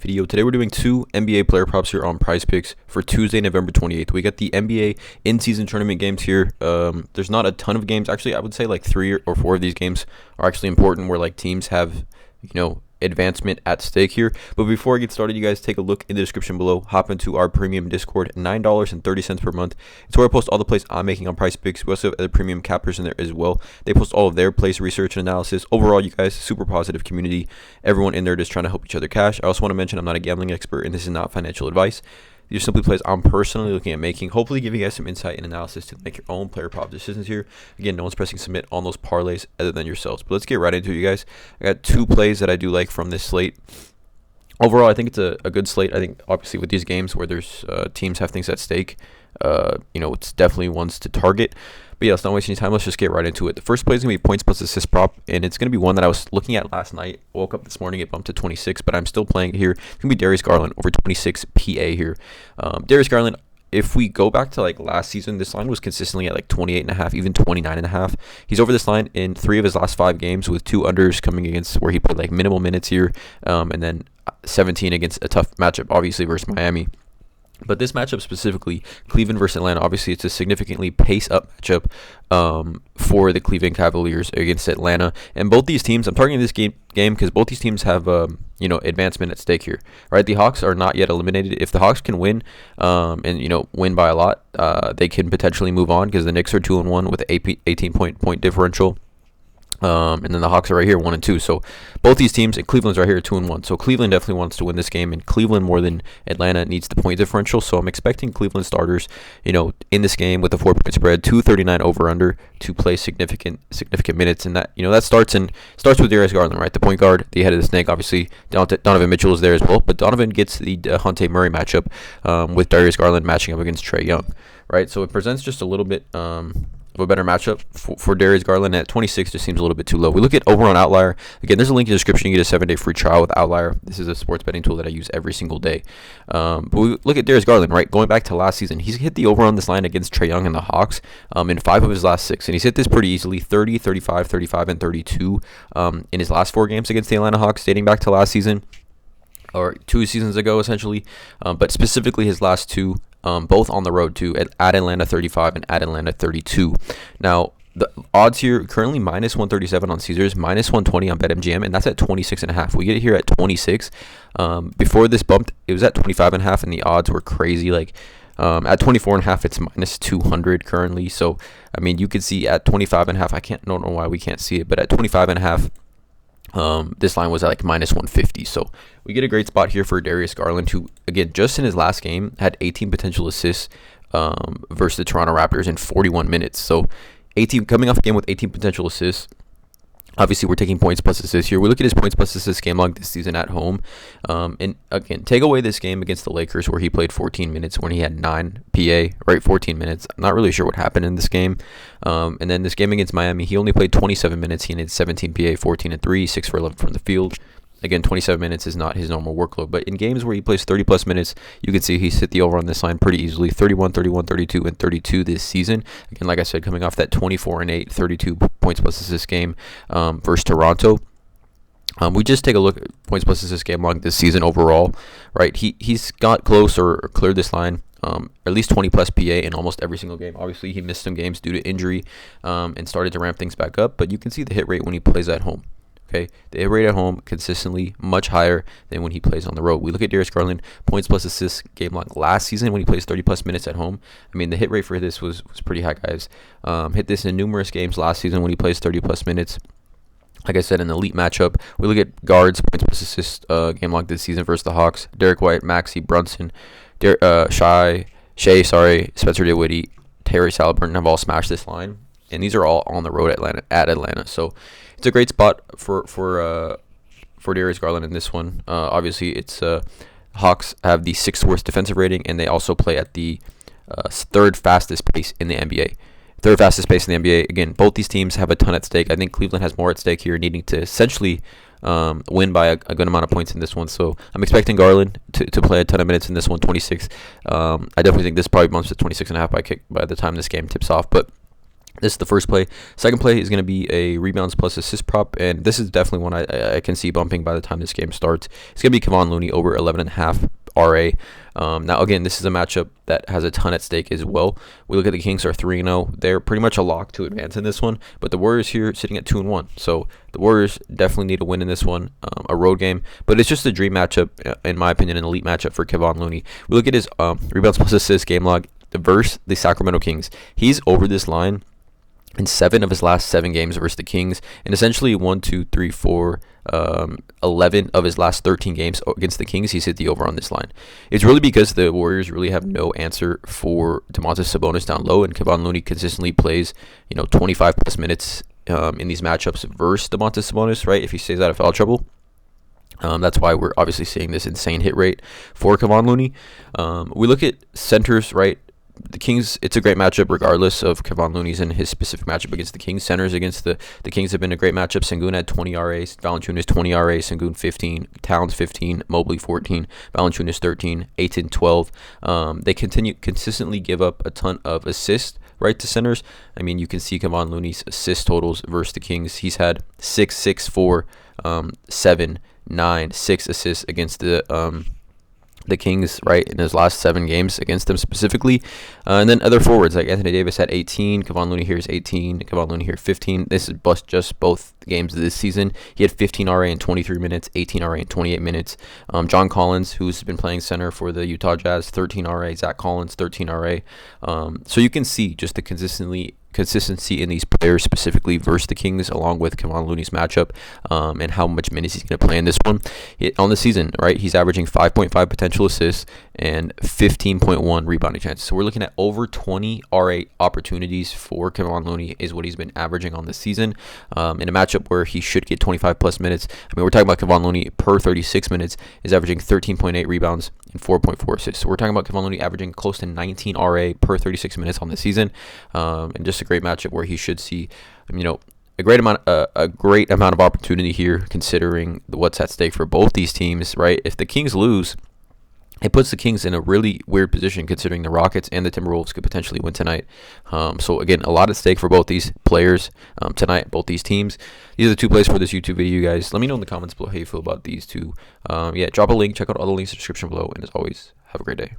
Video. Today we're doing two NBA player props here on PrizePicks for Tuesday, November 28th. We got the NBA in-season tournament games here. There's not a ton of games. Actually, I would say like 3 or 4 of these games are actually important where like teams have, advancement at stake here. But before I get started, you guys take a look in the description below. Hop into our premium Discord, $9.30 per month. It's where I post all the plays I'm making on PrizePicks. We also have other premium cappers in there as well. They post all of their plays, research, and analysis. Overall, you guys, super positive community. Everyone in there just trying to help each other cash. I also want to mention I'm not a gambling expert, and this is not financial advice. These are simply plays I'm personally looking at making. Hopefully give you guys some insight and analysis to make your own player prop decisions here. Again, no one's pressing submit on those parlays other than yourselves. But let's get right into it, you guys. I got two plays that I do like from this slate. Overall, I think it's a good slate. I think obviously with these games where there's teams have things at stake, it's definitely ones to target. But yeah, let's not waste any time. Let's just get right into it. The first play is going to be points plus assist prop, and it's going to be one that I was looking at last night. Woke up this morning, it bumped to 26, but I'm still playing it here. It's going to be Darius Garland over 26 PA here. Darius Garland, if we go back to like last season, this line was consistently at like 28.5, even 29.5. He's over this line in 3 of his last 5 games with 2 unders coming against where he played like minimal minutes here, and then 17 against a tough matchup, obviously, versus Miami. But this matchup specifically, Cleveland versus Atlanta, obviously it's a significantly pace-up matchup for the Cleveland Cavaliers against Atlanta. And both these teams, I'm targeting this game because both these teams have, advancement at stake here, right? The Hawks are not yet eliminated. If the Hawks can win and win by a lot, they can potentially move on because the Knicks are 2-1 with an 18-point differential. And then the Hawks are right here 1-2. So both these teams, and Cleveland's right here 2-1. So Cleveland definitely wants to win this game, and Cleveland more than Atlanta needs the point differential. So I'm expecting Cleveland starters, in this game with a 4-point spread, 239 over under to play significant minutes. And that that starts with Darius Garland, right? The point guard, the head of the snake. Obviously, Donovan Mitchell is there as well, but Donovan gets the Hunte Murray matchup with Darius Garland matching up against Trae Young, right? So it presents just a little bit of a better matchup for Darius Garland. At 26 just seems a little bit too low. We look at over on Outlier. Again, there's a link in the description. You get a 7-day free trial with Outlier. This is a sports betting tool that I use every single day. But we look at Darius Garland, right? Going back to last season, he's hit the over on this line against Trae Young and the Hawks in 5 of his last 6. And he's hit this pretty easily, 30, 35, 35, and 32 in his last 4 games against the Atlanta Hawks dating back to last season, or 2 seasons ago, essentially. But specifically his last 2, both on the road too, at Atlanta 35 and at Atlanta 32. Now, the odds here currently minus 137 on Caesars, minus 120 on BetMGM, and that's at 26.5. We get it here at 26. Before this bumped, it was at 25.5, and the odds were crazy. Like at 24.5, it's minus 200 currently. So I mean, you can see at 25.5. Don't know why we can't see it, but at 25.5. This line was at like minus 150. So we get a great spot here for Darius Garland, who, again, just in his last game had 18 potential assists versus the Toronto Raptors in 41 minutes. So 18 coming off a game with 18 potential assists. Obviously, we're taking points plus assists here. We look at his points plus assists game log this season at home. And again, take away this game against the Lakers where he played 14 minutes when he had 9 PA, right? 14 minutes. I'm not really sure what happened in this game. And then this game against Miami, he only played 27 minutes. He had 17 PA, 14 and 3, 6 for 11 from the field. Again, 27 minutes is not his normal workload. But in games where he plays 30-plus minutes, you can see he's hit the over on this line pretty easily. 31, 31, 32, and 32 this season. Again, like I said, coming off that 24-8, 32 points plus assist game versus Toronto. We just take a look at points plus assist game log this season overall, right? He's got close or cleared this line. At least 20-plus PA in almost every single game. Obviously, he missed some games due to injury and started to ramp things back up. But you can see the hit rate when he plays at home. Okay, the hit rate at home consistently much higher than when he plays on the road. We look at Darius Garland, points plus assists game log last season when he plays 30-plus minutes at home. I mean, the hit rate for this was pretty high, guys. Hit this in numerous games last season when he plays 30-plus minutes. Like I said, an elite matchup. We look at guards, points plus assists game log this season versus the Hawks. Derek White, Maxey, Brunson, Shea, Spencer Dinwiddie, Terry Halliburton have all smashed this line. And these are all on the road at Atlanta. So it's a great spot for Darius Garland in this one. Obviously, it's Hawks have the 6th worst defensive rating, and they also play at the 3rd fastest pace in the NBA. 3rd fastest pace in the NBA. Again, both these teams have a ton at stake. I think Cleveland has more at stake here, needing to essentially win by a good amount of points in this one. So I'm expecting Garland to play a ton of minutes in this one, 26. I definitely think this probably bumps to 26.5 by the time this game tips off. But This is the first play. Second play is going to be a rebounds plus assist prop, and this is definitely one I can see bumping by the time this game starts. It's going to be Kevon Looney over 11.5 RA. Now, again, this is a matchup that has a ton at stake as well. We look at the Kings are 3-0. They're pretty much a lock to advance in this one, but the Warriors here sitting at 2-1. So the Warriors definitely need a win in this one, a road game. But it's just a dream matchup, in my opinion, an elite matchup for Kevon Looney. We look at his rebounds plus assist game log versus the Sacramento Kings. He's over this line in 7 of his last 7 games versus the Kings, and essentially 11 of his last 13 games against the Kings, he's hit the over on this line. It's really because the Warriors really have no answer for Domantas Sabonis down low, and Kevon Looney consistently plays, 25 plus minutes in these matchups versus Domantas Sabonis, right? If he stays out of foul trouble. That's why we're obviously seeing this insane hit rate for Kevon Looney. We look at centers, right? The Kings, it's a great matchup regardless of Kevon Looney's and his specific matchup against the Kings. Centers against the Kings have been a great matchup. Sengun had 20 RAs, Valanciunas 20 RAs, Sengun 15, Towns 15, Mobley 14, Valanciunas 13, Ayton 12. They consistently give up a ton of assists, right, to centers. I mean, you can see Kevon Looney's assist totals versus the Kings. He's had 6, 6, 4, 7, 9, 6 assists against the Kings, right, in his last 7 games against them specifically. And then other forwards like Anthony Davis had 18, Kevon Looney here is 18, Kevon Looney here 15. This is just both games this season. He had 15 RA in 23 minutes, 18 RA in 28 minutes. John Collins, who's been playing center for the Utah Jazz, 13 RA. Zach Collins, 13 RA. So you can see just the consistency in these players, specifically versus the Kings, along with Kevon Looney's matchup, and how much minutes he's going to play in this one. On the season, right, he's averaging 5.5 potential assists and 15.1 rebounding chances. So we're looking at over 20 RA opportunities for Kevon Looney is what he's been averaging on the season, in a matchup where he should get 25 plus minutes. I mean, we're talking about Kevon Looney per 36 minutes is averaging 13.8 rebounds and 4.4 assists. So we're talking about Kevon Looney averaging close to 19 RA per 36 minutes on the season, and just a great matchup where he should see, a great amount of opportunity here, considering what's at stake for both these teams, right? If the Kings lose, it puts the Kings in a really weird position, considering the Rockets and the Timberwolves could potentially win tonight. So again, a lot at stake for both these players tonight, both these teams. These are the 2 plays for this YouTube video, you guys. Let me know in the comments below how you feel about these 2. Drop a link, check out all the links in the description below, and as always, have a great day.